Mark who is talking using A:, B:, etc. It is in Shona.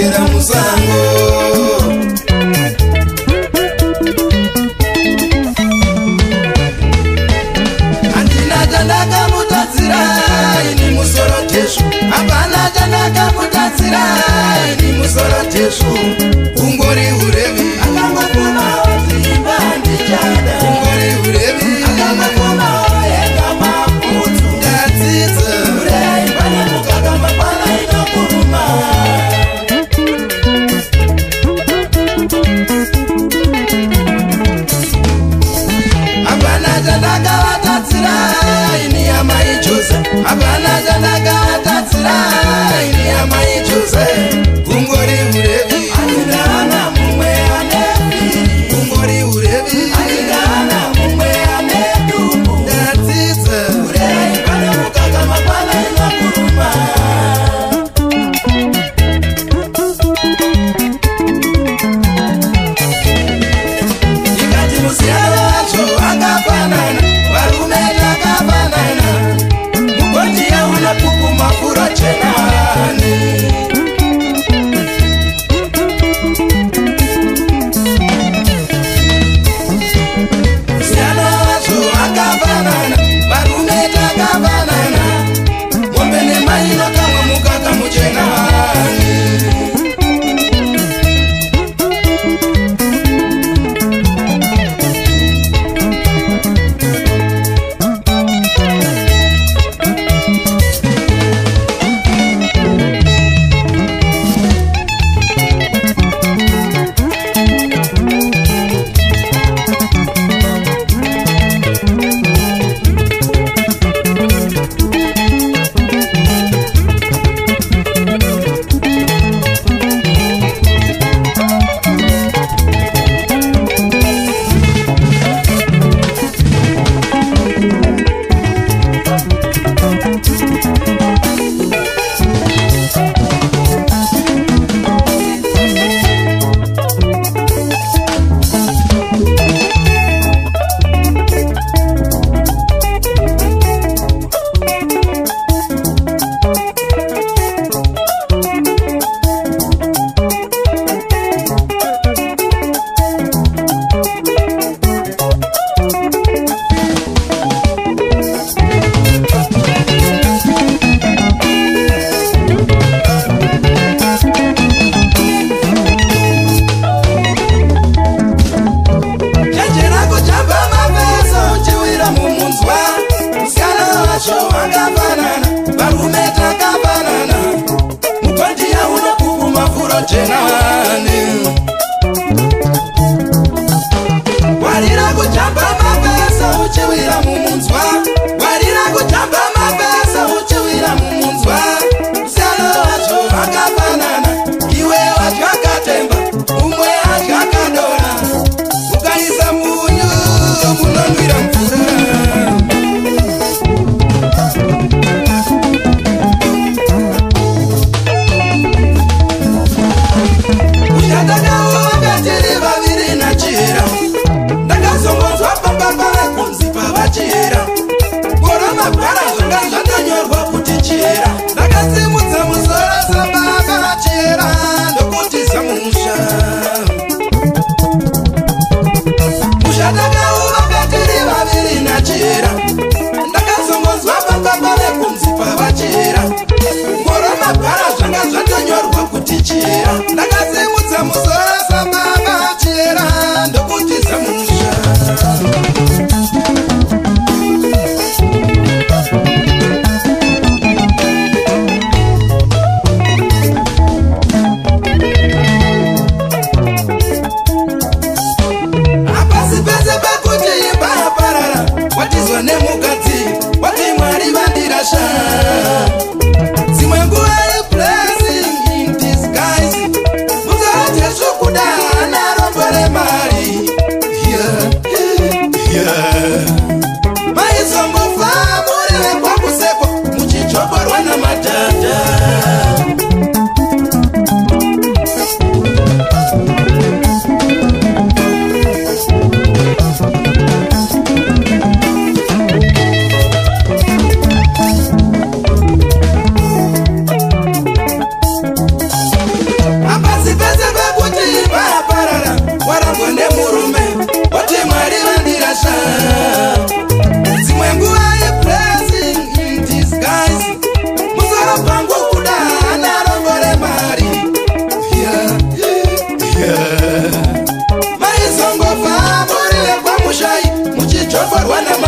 A: kera musango. Andina chandaka mutatsira ini musoro teshu. Hapana chandaka mutatsira ini musoro teshu. Ungori urevi akangofuna odzimba ndichada. Ungori urevi akangofuna oyenga maputsu. Ndadzidza urei pane mukaka mapana inokuruma. Hapana chandaka vatatsira ini amai Jose. Hapana chandaka vatatsira ini amai Jose. Ungori urevi atingana mumwe ane firi. Ungori urevi atingana mumwe ane dumbu. Ndadzidza urei pane mukaka mapana inokuruma. Ikati musiyano wacho akafanana, varume takafanana. Mugoti yauna pupu mafuro chenani. Musiyano wacho akafanana, varume takafanana. Mombe nemaino kamwe mukaka muchenani. Warira kujamba mabasa uchiwira mumunzwa. Warira kujamba mabasa uchiwira mumunzwa. Musiyano wacho akafanana, iwe wadya katemba, umwe adya kadora. Ukaisa munyu munonwira mvura. forwa na